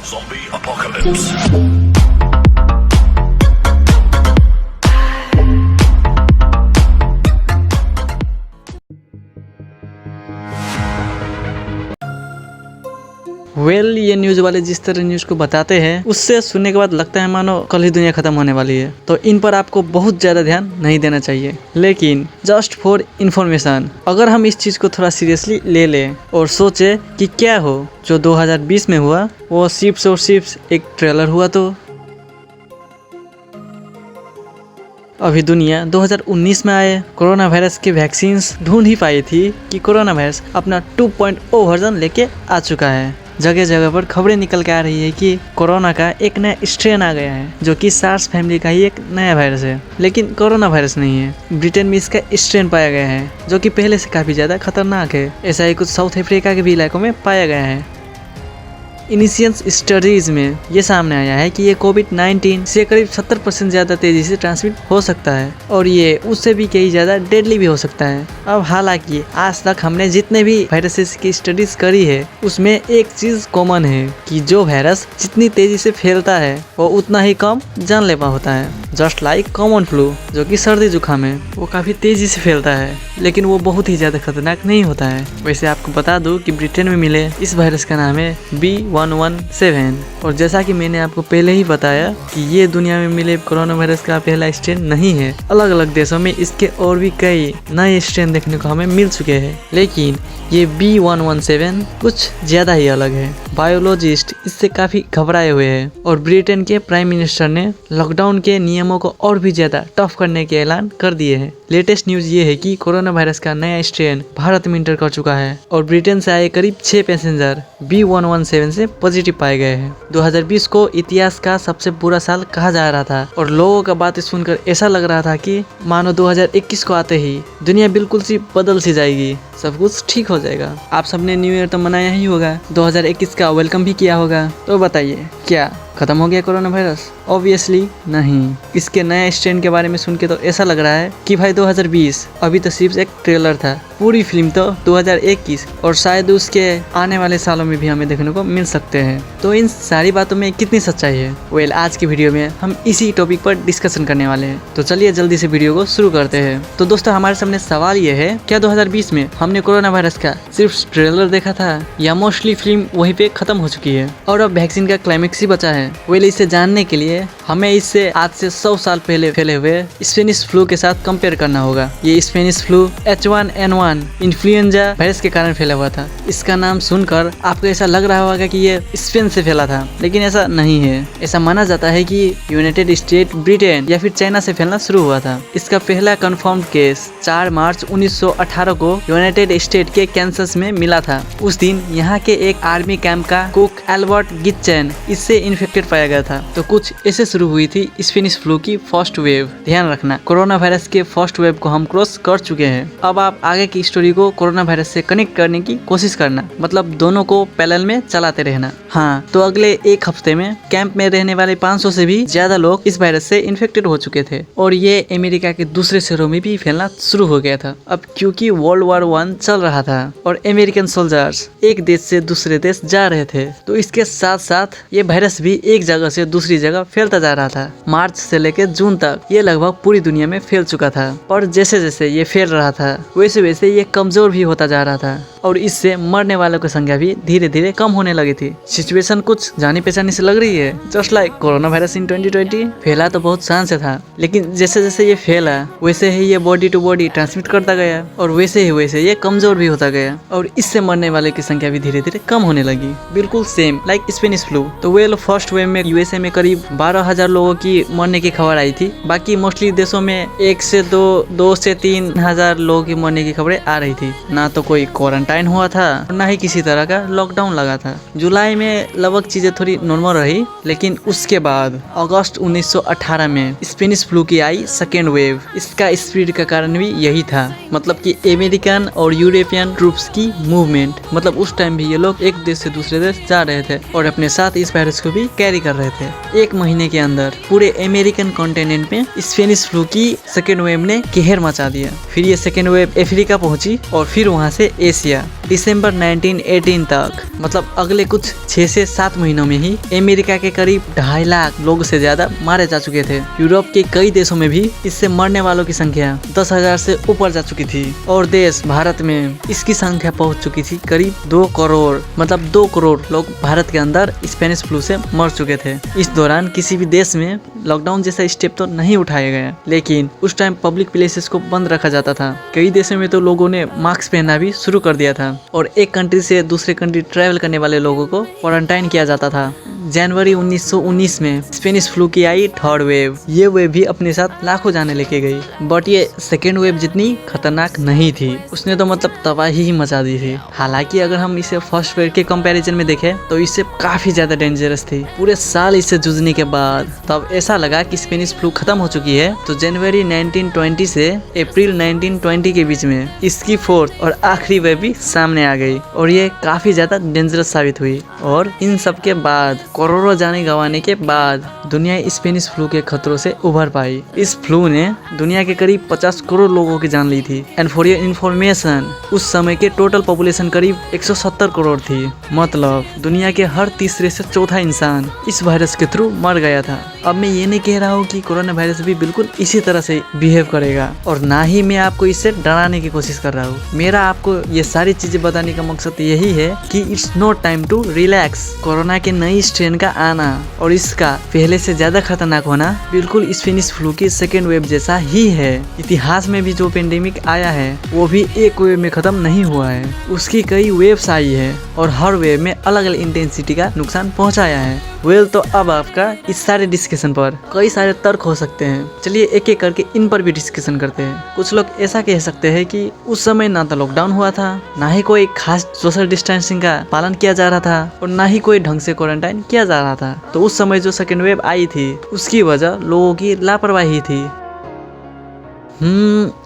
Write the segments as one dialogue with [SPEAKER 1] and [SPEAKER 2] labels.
[SPEAKER 1] Zombie apocalypse.
[SPEAKER 2] ये news वाले जिस तरह न्यूज़ को बताते हैं उससे सुनने के बाद लगता है मानो कल ही दुनिया खत्म होने वाली है। तो इन पर आपको बहुत ज़्यादा ध्यान नहीं देना चाहिए, लेकिन जस्ट फॉर इन्फॉर्मेशन अगर हम इस चीज़ को थोड़ा सीरियसली ले लें और सोचे कि क्या हो जो 2020 में हुआ वो सिर्फ और सिर्फ एक ट्रेलर हुआ। तो अभी दुनिया 2019 में आए कोरोना वायरस के वैक्सीन्स ढूंढ ही पाई थी कि कोरोना वायरस अपना 2.0 वर्जन लेके आ चुका है। जगह जगह पर खबरें निकल के आ रही है कि कोरोना का एक नया स्ट्रेन आ गया है जो कि सार्स फैमिली का ही एक नया वायरस है, लेकिन कोरोना वायरस नहीं है। ब्रिटेन में इसका स्ट्रेन पाया गया है जो कि पहले से काफ़ी ज़्यादा खतरनाक है। ऐसा ही कुछ साउथ अफ्रीका के भी इलाकों में पाया गया है। इनिशियल स्टडीज़ में ये सामने आया है कि ये कोविड-19 से करीब 70% ज़्यादा तेज़ी से ट्रांसमिट हो सकता है और ये उससे भी कई ज़्यादा डेडली भी हो सकता है। अब हालांकि आज तक हमने जितने भी वायरसेस की स्टडीज़ करी है उसमें एक चीज़ कॉमन है कि जो वायरस जितनी तेज़ी से फैलता है वो उतना ही कम जानलेवा होता है। जस्ट लाइक कॉमन फ्लू जो कि सर्दी जुकाम है, वो काफ़ी तेज़ी से फैलता है लेकिन वो बहुत ही ज़्यादा खतरनाक नहीं होता है। वैसे आपको बता दूँ कि ब्रिटेन में मिले इस वायरस का नाम है B117 और जैसा कि मैंने आपको पहले ही बताया कि ये दुनिया में मिले कोरोना वायरस का पहला स्ट्रेन नहीं है। अलग अलग देशों में इसके और भी कई नए स्ट्रेन देखने को हमें मिल चुके हैं, लेकिन ये B117 कुछ ज़्यादा ही अलग है। बायोलॉजिस्ट इससे काफ़ी घबराए हुए हैं और ब्रिटेन के प्राइम मिनिस्टर ने लॉकडाउन के नियमों को और भी ज़्यादा टफ करने के ऐलान कर दिए हैं। लेटेस्ट न्यूज़ ये है कि कोरोना वायरस का नया स्ट्रेन भारत में इंटर कर चुका है और ब्रिटेन से आए करीब 6 पैसेंजर B117 से पॉजिटिव पाए गए हैं। 2020 को इतिहास का सबसे बुरा साल कहा जा रहा था और लोगों का बातें सुनकर ऐसा लग रहा था कि मानो 2021 को आते ही दुनिया बिल्कुल सी बदल सी जाएगी, सब कुछ ठीक हो जाएगा। आप सबने न्यू ईयर तो मनाया ही होगा, 2021 का वेलकम भी किया होगा। तो बताइए क्या खत्म हो गया कोरोना वायरस? ऑब्वियसली नहीं। इसके नए स्ट्रेन के बारे में सुन के तो ऐसा लग रहा है कि भाई 2020 अभी तो सिर्फ एक ट्रेलर था, पूरी फिल्म तो 2021 और शायद उसके आने वाले सालों में भी हमें देखने को मिल सकते हैं। तो इन सारी बातों में कितनी सच्चाई है? वेल, आज की वीडियो में हम इसी टॉपिक पर डिस्कशन करने वाले हैं। तो चलिए जल्दी से वीडियो को शुरू करते हैं। तो दोस्तों, हमारे सामने सवाल ये है, क्या 2020 में हमने कोरोना वायरस का सिर्फ ट्रेलर देखा था या मोस्टली फिल्म वहीं पे खत्म हो चुकी है और अब वैक्सीन का क्लाइमेक्स ही बचा है? वेल, इसे जानने के लिए हमें इससे आज से 100 साल पहले फैले हुए स्पेनिश फ्लू के साथ कंपेयर करना होगा। ये Spanish flu H1N1 influenza virus के कारण फैला हुआ था। इसका नाम सुनकर आपको ऐसा लग रहा होगा कि ये स्पेन से फैला था, लेकिन ऐसा नहीं है। ऐसा माना जाता है कि यूनाइटेड स्टेट, ब्रिटेन या फिर चाइना से फैलना शुरू हुआ था। इसका पहला कंफर्म केस 4 मार्च 1918 को यूनाइटेड स्टेट के कैंसस में मिला था। उस दिन यहाँ के एक आर्मी कैंप का कुक एल्बर्ट गिच्चन इससे इन्फेक्टेड पाया गया था। तो कुछ ऐसे शुरू हुई थी स्पेनिश फ्लू की फर्स्ट वेव। ध्यान रखना, कोरोना वायरस के फर्स्ट वेव को हम क्रॉस कर चुके हैं। अब आप आगे की स्टोरी को कोरोना वायरस से कनेक्ट करने की कोशिश करना, मतलब दोनों को पैरेलल में चलाते रहना। हाँ, तो अगले एक हफ्ते में कैंप में रहने वाले 500 से भी ज्यादा लोग इस वायरस से इन्फेक्टेड हो चुके थे और ये अमेरिका के दूसरे शहरों में भी फैलना शुरू हो गया था। अब क्योंकि वर्ल्ड वॉर 1 चल रहा था और अमेरिकन सोल्जर्स एक देश से दूसरे देश जा रहे थे, तो इसके साथ साथ ये वायरस भी एक जगह से दूसरी जगह फैलता जा रहा था। मार्च से लेकर जून तक ये लगभग पूरी दुनिया में फैल चुका था और जैसे जैसे ये फैल रहा था वैसे वैसे ये कमजोर भी होता जा रहा था और इससे मरने वालों की संख्या भी धीरे धीरे कम होने लगी थी। सिचुएशन कुछ जानी पहचानी से लग रही है। Just like corona virus in 2020 फैला तो बहुत शान से था, लेकिन जैसे जैसे ये फैला वैसे ही ये बॉडी टू बॉडी ट्रांसमिट करता गया और वैसे ही वैसे ये कमजोर भी होता गया और इससे मरने वाले की संख्या भी धीरे धीरे कम होने लगी। बिल्कुल सेम लाइक स्पेनिश फ्लू। तो वेल, फर्स्ट वेव में यूएसए में करीब 12,000 लोगों की मरने की खबर आई थी। बाकी मोस्टली देशों में 1 से 2 से 3,000 लोगों की मरने की खबरें आ रही थी। ना तो कोई क्वारंटाइन हुआ था और ना ही किसी तरह का लॉकडाउन लगा था। जुलाई में लगभग चीजें थोड़ी नॉर्मल रही, लेकिन उसके बाद अगस्त 1918 में स्पेनिश फ्लू की आई सेकेंड वेव। इसका स्प्रीड का कारण भी यही था, मतलब कि अमेरिकन और यूरोपियन ट्रूप्स की मूवमेंट। मतलब उस टाइम भी ये लोग एक देश से दूसरे देश जा रहे थे और अपने साथ इस वायरस को भी कैरी कर रहे थे। 1 महीने के अंदर पूरे अमेरिकन कॉन्टिनेंट में स्पेनिश फ्लू की सेकेंड वेव ने कहर मचा दिया। फिर ये सेकेंड वेव अफ्रीका पहुंची और फिर वहां से एशिया दिसंबर 1918 तक, मतलब अगले कुछ 6 से 7 महीनों में ही अमेरिका के करीब 2.5 लाख लोगों से ज्यादा मारे जा चुके थे। यूरोप के कई देशों में भी इससे मरने वालों की संख्या 10,000 से ऊपर जा चुकी थी और देश भारत में इसकी संख्या पहुंच चुकी थी करीब 2 करोड़, मतलब 2 करोड़ लोग भारत के अंदर स्पेनिश फ्लू से मर चुके थे। इस दौरान किसी भी देश में लॉकडाउन जैसा स्टेप तो नहीं उठाया गया, लेकिन उस टाइम पब्लिक प्लेसेस को बंद रखा जाता था। कई देशों में तो लोगों ने मास्क पहनना भी शुरू कर दिया था और एक कंट्री से दूसरे कंट्री ट्रैवल करने वाले लोगों को क्वारंटाइन किया जाता था। जनवरी 1919 में स्पेनिश फ्लू की आई 3rd वेव। ये वेव भी अपने साथ लाखों जाने लेके गई, बट ये 2nd वेव जितनी खतरनाक नहीं थी। उसने तो मतलब तबाही ही मचा दी थी। हालांकि अगर हम इसे 1st वेव के कंपैरिजन में देखें तो इससे काफी ज्यादा डेंजरस थी। पूरे साल इससे जूझने के बाद तब ऐसा लगा कि स्पेनिश फ्लू खत्म हो चुकी है, तो जनवरी 1920 से अप्रैल 1920 के बीच में इसकी 4th और आखिरी वेव भी सामने आ गई और ये काफी ज्यादा डेंजरस साबित हुई। और इन सब के बाद करोड़ों जाने गंवाने के बाद दुनिया स्पेनिश फ्लू के खतरों से उभर पाई। इस फ्लू ने दुनिया के करीब 50 करोड़ लोगों की जान ली थी। एंड फॉर योर इन्फॉर्मेशन, उस समय के टोटल पॉपुलेशन करीब 170 करोड़ थी। मतलब दुनिया के हर तीसरे से चौथा इंसान इस वायरस के थ्रू मर गया था। अब मैं ये नहीं कह रहा हूँ कि कोरोना वायरस भी बिल्कुल इसी तरह से बिहेव करेगा, और ना ही मैं आपको इससे डराने की कोशिश कर रहा हूँ। मेरा आपको ये सारी चीजें बताने का मकसद यही है कि it's not time to relax. Corona के नई स्ट्रेन का आना और इसका पहले से ज्यादा खतरनाक होना बिल्कुल स्पेनिश फ्लू की 2nd वेव जैसा ही है। इतिहास में भी जो पेंडेमिक आया है वो भी एक वेव में खत्म नहीं हुआ है, उसकी कई वेव्स आई है और हर वेव में अलग अलग इंटेंसिटी का नुकसान पहुंचाया है। वेल तो अब आपका इस सारे डिस्कशन पर कई सारे तर्क हो सकते हैं। चलिए एक एक करके इन पर भी डिस्कशन करते हैं। कुछ लोग ऐसा कह सकते हैं कि उस समय ना तो लॉकडाउन हुआ था, ना ही कोई खास सोशल डिस्टेंसिंग का पालन किया जा रहा था और ना ही कोई ढंग से क्वारंटाइन किया जा रहा था। तो उस समय जो 2nd वेव आई थी उसकी वजह लोगों की लापरवाही थी,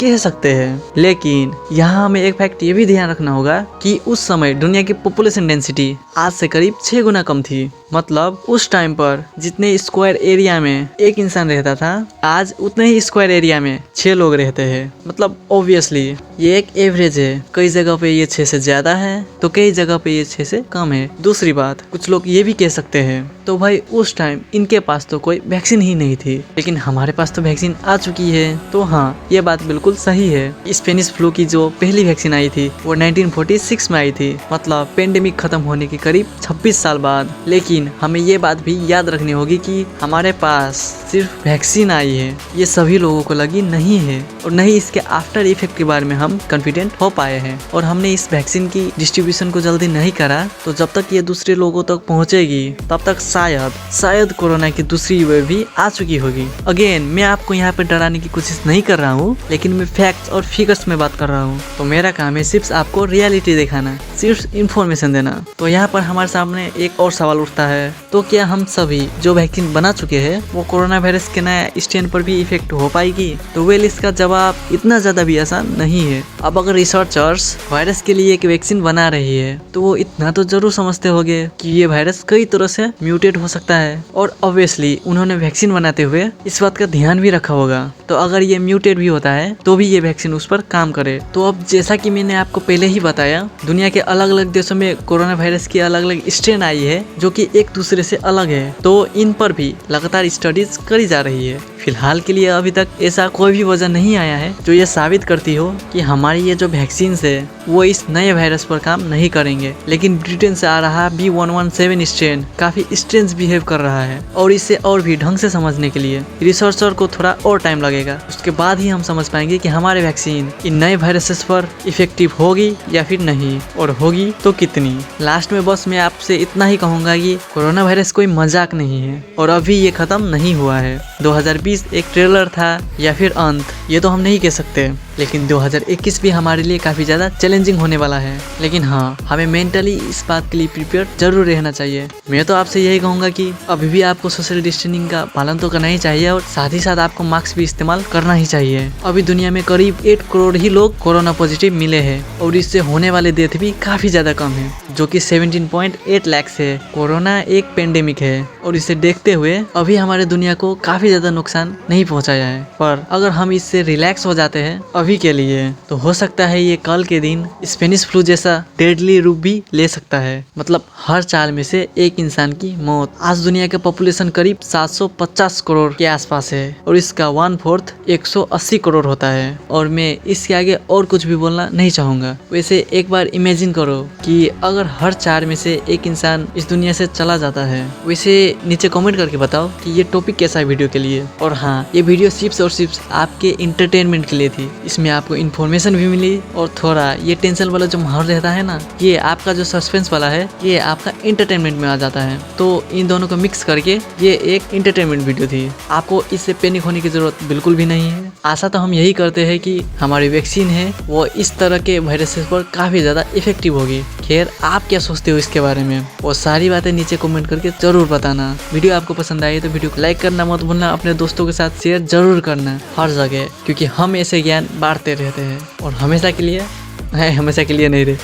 [SPEAKER 2] कह सकते हैं। लेकिन यहाँ हमें एक फैक्ट ये भी ध्यान रखना होगा कि उस समय दुनिया की पॉपुलेशन डेंसिटी आज से करीब 6 गुना कम थी। मतलब उस टाइम पर जितने स्क्वायर एरिया में एक इंसान रहता था, आज उतने ही स्क्वायर एरिया में 6 लोग रहते हैं। मतलब ऑब्वियसली ये एक एवरेज है। कई जगह पे ये 6 से ज्यादा है तो कई जगह पे ये 6 से कम है। दूसरी बात, कुछ लोग ये भी कह सकते हैं तो भाई उस टाइम इनके पास तो कोई वैक्सीन ही नहीं थी, लेकिन हमारे पास तो वैक्सीन आ चुकी है। तो हाँ, ये बात बिल्कुल सही है। स्पेनिश फ्लू की जो पहली वैक्सीन आई थी वो 1946 में आई थी, मतलब पेंडेमिक खत्म होने के करीब 26 साल बाद। लेकिन हमें ये बात भी याद रखनी होगी कि हमारे पास सिर्फ वैक्सीन आई है, ये सभी लोगों को लगी नहीं है और नहीं इसके आफ्टर इफेक्ट के बारे में हम कॉन्फिडेंट हो पाए हैं। और हमने इस वैक्सीन की डिस्ट्रीब्यूशन को जल्दी नहीं करा तो जब तक ये दूसरे लोगों तक पहुंचेगी तब तक शायद कोरोना की दूसरी वेव भी आ चुकी होगी। अगेन, मैं आपको यहाँ पे डराने की कोशिश नहीं कर रहा हूँ, लेकिन मैं फैक्ट्स और फिगर्स में बात कर रहा हूँ। तो मेरा काम है सिर्फ आपको रियलिटी दिखाना, सिर्फ इंफॉर्मेशन देना। तो यहाँ पर हमारे सामने एक और सवाल उठता है, तो क्या हम सभी जो वैक्सीन बना चुके हैं वो कोरोना वायरस के नया स्ट्रेन पर भी इफेक्ट हो पाएगी? तो वेल, इसका जवाब इतना ज्यादा भी आसान नहीं है। अब अगर रिसर्चर्स वायरस के लिए एक वैक्सीन बना रही है तो वो इतना तो जरूर समझते होंगे कि ये वायरस कई तरह से म्यूटेट हो सकता है, और ऑब्वियसली उन्होंने वैक्सीन बनाते हुए इस बात का ध्यान भी रखा होगा। तो अगर ये म्यूटेट भी होता है तो भी ये वैक्सीन उस पर काम करे। तो अब जैसा कि मैंने आपको पहले ही बताया, दुनिया के अलग अलग देशों में कोरोना वायरस की अलग अलग स्ट्रेन आई है जो कि एक दूसरे से अलग है। तो इन पर भी लगातार स्टडीज करी जा रही है। फिलहाल के लिए अभी तक ऐसा कोई भी वजह नहीं आया है जो ये साबित करती हो कि हमारी ये जो वैक्सीन है वो इस नए वायरस पर काम नहीं करेंगे। लेकिन ब्रिटेन से आ रहा B117 स्ट्रेन काफी स्ट्रेंज बिहेव कर रहा है और इसे और भी ढंग से समझने के लिए रिसर्चर को थोड़ा और टाइम लगेगा। उसके बाद ही हम समझ पाएंगे कि हमारे वैक्सीन इन नए वायरसेस पर इफेक्टिव होगी या फिर नहीं, और होगी तो कितनी। लास्ट में बस मैं आपसे इतना ही कहूंगा कि कोरोना वायरस कोई मजाक नहीं है और अभी ये खत्म नहीं हुआ है। 2020 एक ट्रेलर था या फिर अंत, ये तो हम नहीं कह सकते, लेकिन 2021 भी हमारे लिए काफी ज्यादा चैलेंजिंग होने वाला है। लेकिन हाँ, हमें मेंटली इस बात के लिए प्रिपेयर जरूर रहना चाहिए। मैं तो आपसे यही कहूंगा कि अभी भी आपको सोशल डिस्टेंसिंग का पालन तो करना ही चाहिए और साथ ही साथ आपको मास्क भी इस्तेमाल करना ही चाहिए। अभी दुनिया में करीब 8 करोड़ ही लोग कोरोना पॉजिटिव मिले हैं और इससे होने वाले डेथ भी काफी ज्यादा कम है, जो कि 17.8 लाख है। कोरोना एक पेंडेमिक है और इसे देखते हुए अभी हमारे दुनिया को काफी ज्यादा नुकसान नहीं पहुंचाया है, पर अगर हम इससे रिलैक्स हो जाते हैं अभी के लिए, तो हो सकता है ये कल के दिन स्पेनिश फ्लू जैसा डेडली रूप भी ले सकता है। मतलब हर 4 में से एक इंसान की मौत। आज दुनिया का पॉपुलेशन करीब 750 करोड़ के आसपास है और इसका 1/4 180 करोड़ होता है। और मैं इसके आगे और कुछ भी बोलना नहीं चाहूँगा। वैसे एक बार इमेजिन करो कि अगर हर 4 में से एक इंसान इस दुनिया से चला जाता है। वैसे नीचे कमेंट करके बताओ कि ये टॉपिक कैसा है वीडियो के लिए। और हाँ, ये वीडियो सिर्फ और सिर्फ आपके इंटरटेनमेंट के लिए थी। इसमें आपको इन्फॉर्मेशन भी मिली और थोड़ा ये टेंशन वाला जो माहौल रहता है ना, ये आपका जो सस्पेंस वाला है, ये आपका इंटरटेनमेंट में आ जाता है। तो इन दोनों को मिक्स करके ये एक इंटरटेनमेंट वीडियो थी। आपको इससे पैनिक होने की जरूरत बिल्कुल भी नहीं है। आशा तो हम यही करते हैं कि हमारी वैक्सीन है वो इस तरह के वायरसेस पर काफी ज्यादा इफेक्टिव होगी। खैर, आप क्या सोचते हो इसके बारे में, वो सारी बातें नीचे कमेंट करके जरूर बताना। वीडियो आपको पसंद आई तो वीडियो को लाइक करना मत भूलना, अपने दोस्तों के साथ शेयर जरूर करना हर जगह, क्योंकि हम ऐसे ज्ञान बांटते रहते हैं। और हमेशा के लिए नहीं रहे,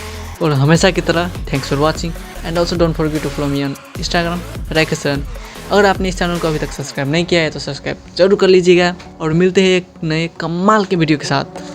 [SPEAKER 2] और हमेशा की तरह thanks for watching and also don't forget to follow me on Instagram Rakesh. अगर आपने इस चैनल को अभी तक सब्सक्राइब नहीं किया है तो सब्सक्राइब जरूर कर लीजिएगा। और मिलते हैं एक नए कमाल के वीडियो के साथ।